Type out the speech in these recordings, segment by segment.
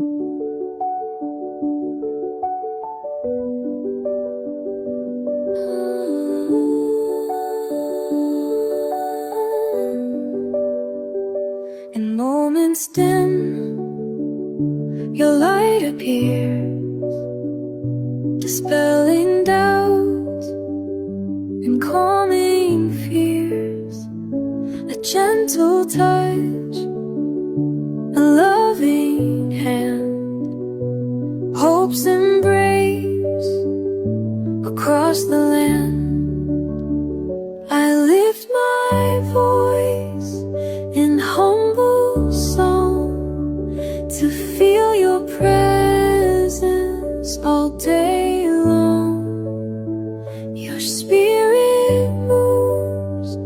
In moments dim, your light appears, dispelling doubt and calming fears. A gentle touch, a loving hand, hope's embrace across the land. I lift my voice in humble song to feel your presence all day long. Your spirit moves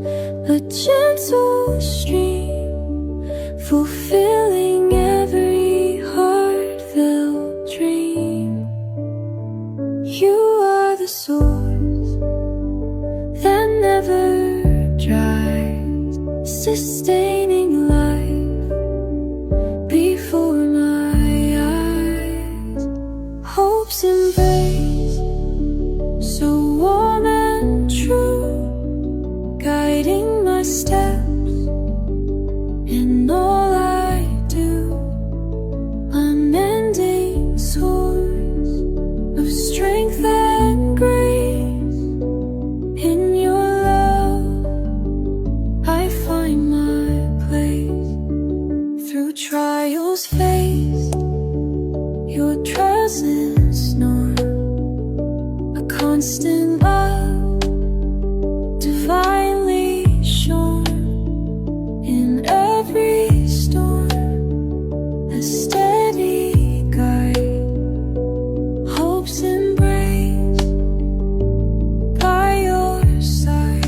a gentle stream, fulfilling every heartfelt dream. You are the source that never dries, sustaining life before my eyes. Hope's embrace, so warm and true, guiding my steps in all I do. Unending source of strength and grace. In your love I find my place. Through trials faced, your presence known, a constant love divinely shown. In every storm, a steady guide, hope's embrace by your side.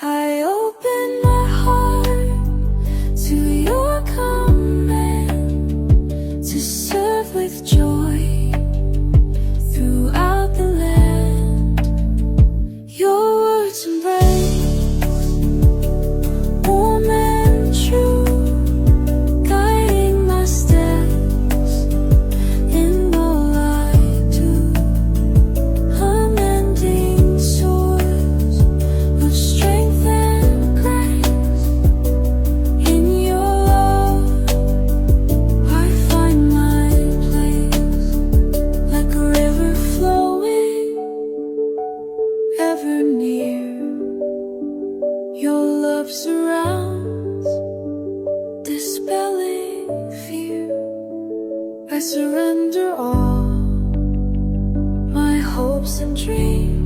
I open my heart to your command, to serve with joy throughout the land. Your words embrace, warm and true, guiding my steps in all I do. Unending source of strength and grace. In your love I find my place. Like a river flowing, ever near, your love surrounds, dispelling fear. I surrender all my hopes and dreams.